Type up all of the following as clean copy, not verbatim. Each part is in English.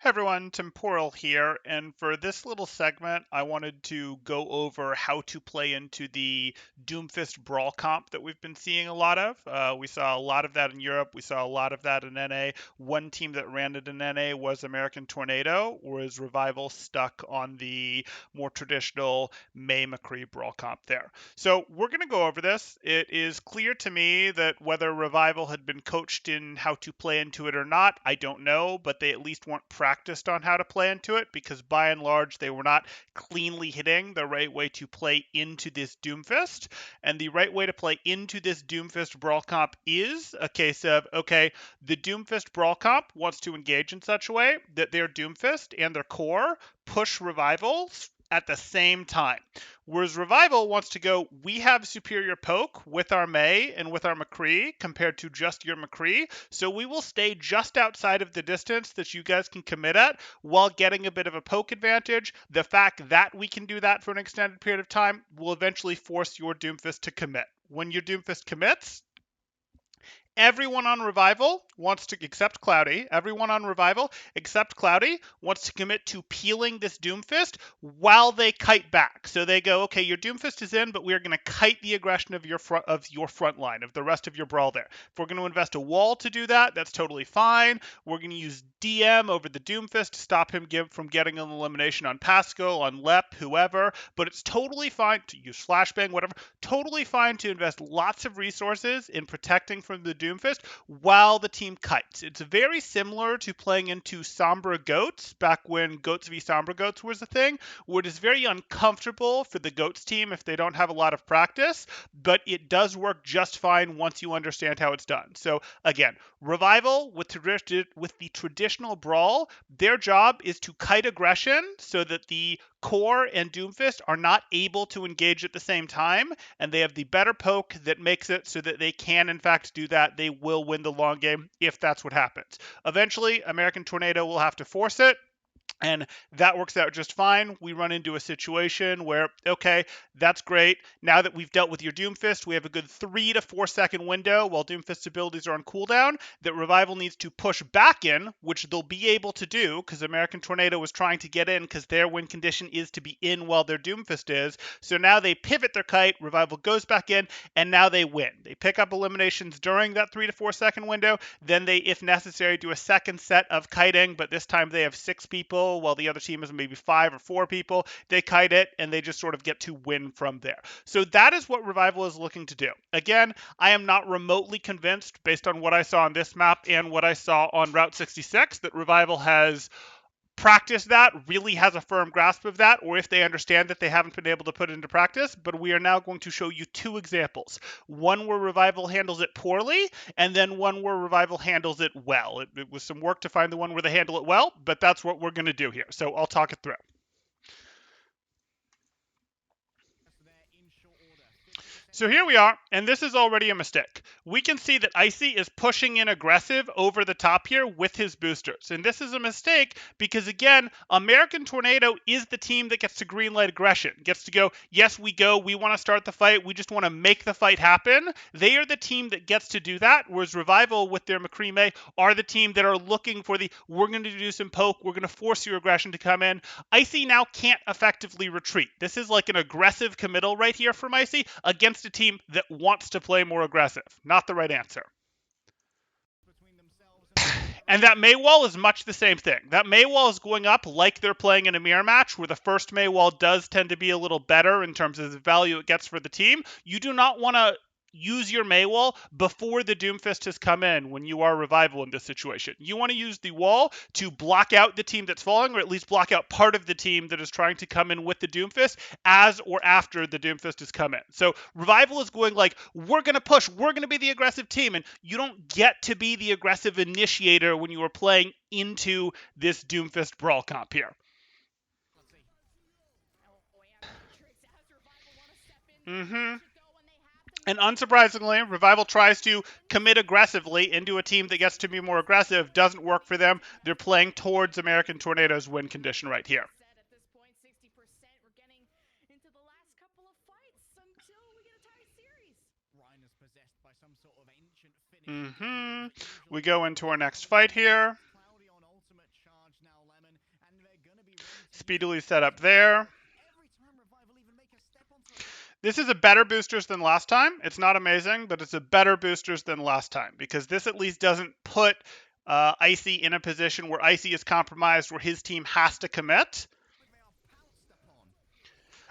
Hey everyone, Temporal here, and for this little segment, I wanted to go over how to play into the Doomfist Brawl comp that we've been seeing a lot of. We saw a lot of that in Europe, we saw a lot of that in NA. One team that ran it in NA was American Tornado, whereas Revival stuck on the more traditional May McCree Brawl comp there. So we're going to go over this. It is clear to me that whether Revival had been coached in how to play into it or not, I don't know, but they at least weren't practiced on how to play into it because by and large they were not cleanly hitting the right way to play into this Doomfist. And the right way to play into this Doomfist Brawl comp is a case of, okay, the Doomfist Brawl comp wants to engage in such a way that their Doomfist and their core push Revivals at the same time. Whereas Revival wants to go, we have superior poke with our May and with our McCree compared to just your McCree, so we will stay just outside of the distance that you guys can commit at while getting a bit of a poke advantage. The fact that we can do that for an extended period of time will eventually force your Doomfist to commit. When your Doomfist commits, everyone on Revival wants to, except Cloudy, everyone on Revival except Cloudy wants to commit to peeling this Doomfist while they kite back. So they go, okay, your Doomfist is in, but we are going to kite the aggression of your front line, of the rest of your Brawl there. If we're going to invest a wall to do that, that's totally fine. We're going to use DM over the Doomfist to stop him from getting an elimination on Pascal, on Lep, whoever, but it's totally fine to use Flashbang, whatever, totally fine to invest lots of resources in protecting from the Doomfist while the team kites. It's very similar to playing into Sombra Goats back when Goats v Sombra Goats was a thing, where it is very uncomfortable for the Goats team if they don't have a lot of practice, but it does work just fine once you understand how it's done. So again, Revival with the traditional Brawl, their job is to kite aggression so that the Core and Doomfist are not able to engage at the same time, and they have the better poke that makes it so that they can in fact do that. They will win the long game if that's what happens. Eventually, American Tornado will have to force it. And that works out just fine. We run into a situation where, okay, that's great. Now that we've dealt with your Doomfist, we have a good 3 to 4 second window while Doomfist's abilities are on cooldown that Revival needs to push back in, which they'll be able to do because American Tornado was trying to get in because their win condition is to be in while their Doomfist is. So now they pivot their kite, Revival goes back in, and now they win. They pick up eliminations during that 3 to 4 second window. Then they, if necessary, do a second set of kiting, but this time they have 6 people while the other team is maybe 5 or 4 people. They kite it and they just sort of get to win from there. So that is what Revival is looking to do. Again, I am not remotely convinced based on what I saw on this map and what I saw on Route 66 that Revival has practice that, really has a firm grasp of that, or if they understand that they haven't been able to put it into practice. But we are now going to show you 2 examples. One where Revival handles it poorly, and then one where Revival handles it well. It was some work to find the one where they handle it well, but that's what we're going to do here. So I'll talk it through. So here we are, and this is already a mistake. We can see that Icy is pushing in aggressive over the top here with his boosters. And this is a mistake because, again, American Tornado is the team that gets to greenlight aggression. Gets to go, yes, we go, we want to start the fight, we just want to make the fight happen. They are the team that gets to do that, whereas Revival with their McCree May are the team that are looking for the, we're going to do some poke, we're going to force your aggression to come in. Icy now can't effectively retreat. This is like an aggressive committal right here from Icy against a team that wants to play more aggressive. Not the right answer. And that May wall is much the same thing. That May wall is going up like they're playing in a mirror match, where the first May wall does tend to be a little better in terms of the value it gets for the team. You do not want to use your May wall before the Doomfist has come in when you are Revival in this situation. You want to use the wall to block out the team that's falling, or at least block out part of the team that is trying to come in with the Doomfist as or after the Doomfist has come in. So Revival is going like, we're going to push, we're going to be the aggressive team, and you don't get to be the aggressive initiator when you are playing into this Doomfist Brawl comp here. And unsurprisingly, Revival tries to commit aggressively into a team that gets to be more aggressive. Doesn't work for them. They're playing towards American Tornado's win condition right here. We go into our next fight here. Speedily set up there. This is a better boosters than last time. It's not amazing, but it's a better boosters than last time because this at least doesn't put Icy in a position where Icy is compromised, where his team has to commit.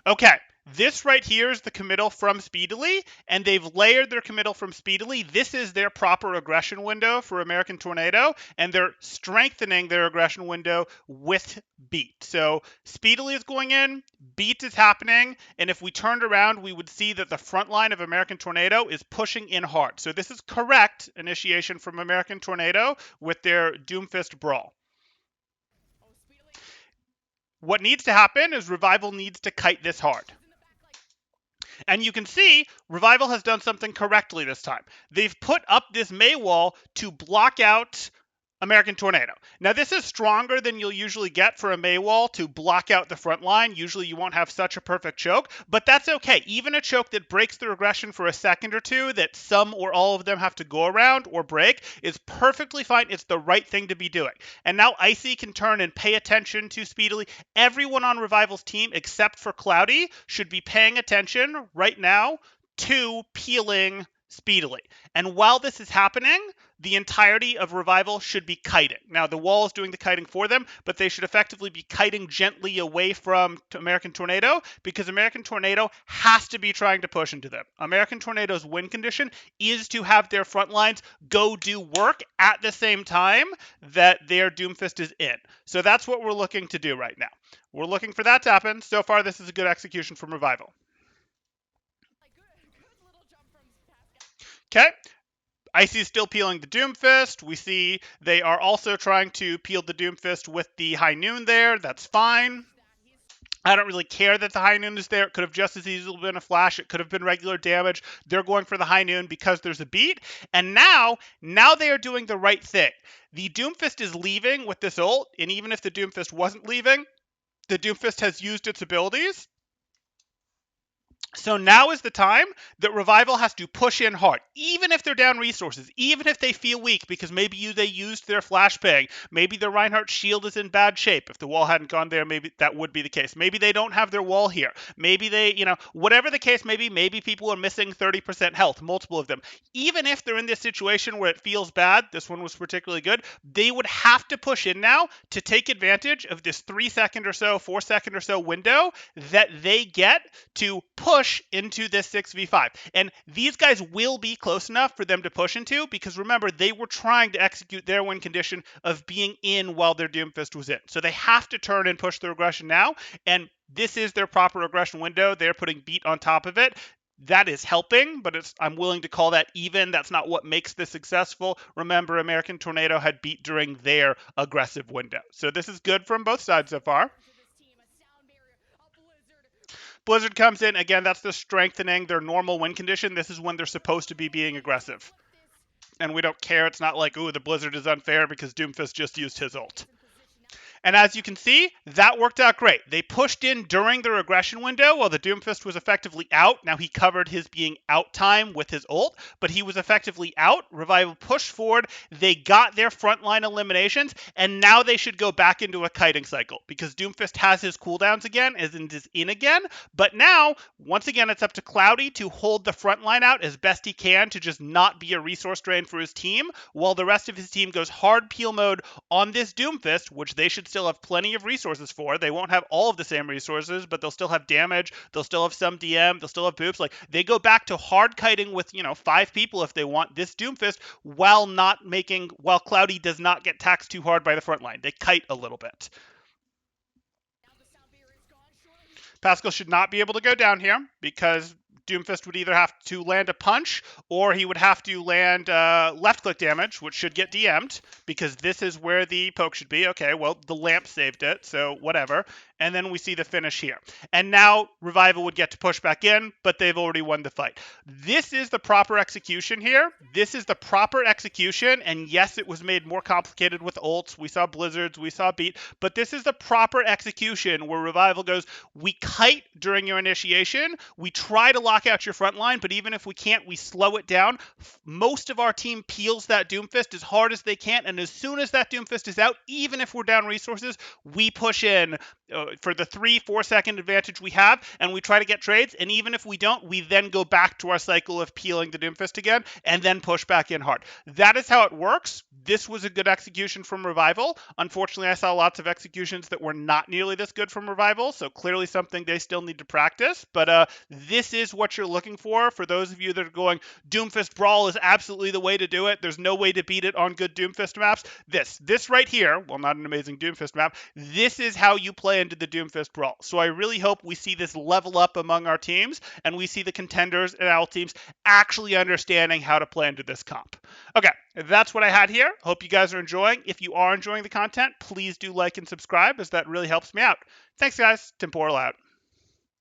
Okay, this right here is the committal from Speedily, and they've layered their committal from Speedily. This is their proper aggression window for American Tornado, and they're strengthening their aggression window with Beat. So Speedily is going in, Beat is happening, and if we turned around, we would see that the front line of American Tornado is pushing in hard. So this is correct initiation from American Tornado with their Doomfist Brawl. What needs to happen is Revival needs to kite this hard. And you can see Revival has done something correctly this time. They've put up this May wall to block out American Tornado. Now, this is stronger than you'll usually get for a May wall to block out the front line. Usually you won't have such a perfect choke, but that's okay. Even a choke that breaks the regression for a second or two, that some or all of them have to go around or break, is perfectly fine. It's the right thing to be doing. And now Icy can turn and pay attention to Speedily. Everyone on Revival's team, except for Cloudy, should be paying attention right now to peeling Speedily. And while this is happening, the entirety of Revival should be kiting. Now, the wall is doing the kiting for them, but they should effectively be kiting gently away from American Tornado because American Tornado has to be trying to push into them. American Tornado's win condition is to have their front lines go do work at the same time that their Doomfist is in. So that's what we're looking to do right now. We're looking for that to happen. So far, this is a good execution from Revival. Okay. Icy is still peeling the Doomfist. We see they are also trying to peel the Doomfist with the High Noon there. That's fine. I don't really care that the High Noon is there. It could have just as easily been a flash. It could have been regular damage. They're going for the High Noon because there's a beat. And now they are doing the right thing. The Doomfist is leaving with this ult, and even if the Doomfist wasn't leaving, the Doomfist has used its abilities. So now is the time that Revival has to push in hard, even if they're down resources, even if they feel weak because maybe they used their flashbang, maybe the Reinhardt shield is in bad shape. If the wall hadn't gone there, maybe that would be the case. Maybe they don't have their wall here. Maybe they, whatever the case may be, maybe people are missing 30% health, multiple of them. Even if they're in this situation where it feels bad, this one was particularly good, they would have to push in now to take advantage of this 3 second or so, 4 second or so window that they get to push into this 6v5. And these guys will be close enough for them to push into because remember, they were trying to execute their win condition of being in while their Doomfist was in. So they have to turn and push their aggression now. And this is their proper aggression window. They're putting beat on top of it. That is helping, but I'm willing to call that even. That's not what makes this successful. Remember, American Tornado had beat during their aggressive window. So this is good from both sides so far. Blizzard comes in. Again, that's the strengthening their normal win condition. This is when they're supposed to be being aggressive. And we don't care. It's not like, ooh, the Blizzard is unfair because Doomfist just used his ult. And as you can see, that worked out great. They pushed in during their aggression window while the Doomfist was effectively out. Now he covered his being out time with his ult, but he was effectively out. Revival pushed forward. They got their frontline eliminations, and now they should go back into a kiting cycle because Doomfist has his cooldowns again, is in again. But now, once again, it's up to Cloudy to hold the frontline out as best he can to just not be a resource drain for his team, while the rest of his team goes hard peel mode on this Doomfist, which they should still have plenty of resources for. They won't have all of the same resources, but they'll still have damage. They'll still have some DM. They'll still have boops. Like they go back to hard kiting with 5 people if they want this Doomfist, while Cloudy does not get taxed too hard by the front line. They kite a little bit. Pascal should not be able to go down here because Doomfist would either have to land a punch or he would have to land left-click damage, which should get DM'd because this is where the poke should be. Okay, well, the lamp saved it, so whatever. And then we see the finish here. And now Revival would get to push back in, but they've already won the fight. This is the proper execution here. This is the proper execution, and yes, it was made more complicated with ults. We saw Blizzards, we saw Beat, but this is the proper execution where Revival goes, we kite during your initiation, we try to lock lock out your front line, but even if we can't, we slow it down. Most of our team peels that Doomfist as hard as they can, and as soon as that Doomfist is out, even if we're down resources, we push in for the 3-4 second advantage we have, and we try to get trades, and even if we don't, we then go back to our cycle of peeling the Doomfist again, and then push back in hard. That is how it works. This was a good execution from Revival. Unfortunately, I saw lots of executions that were not nearly this good from Revival, so clearly something they still need to practice, but this is what you're looking for those of you that are going, Doomfist Brawl is absolutely the way to do it. There's no way to beat it on good Doomfist maps. This right here, well, not an amazing Doomfist map, this is how you play into the Doomfist Brawl. So I really hope we see this level up among our teams, and we see the Contenders and Owl teams actually understanding how to play into this comp. Okay, that's what I had here. Hope you guys are enjoying. If you are enjoying the content, please do like and subscribe, as that really helps me out. Thanks, guys. Temporal out.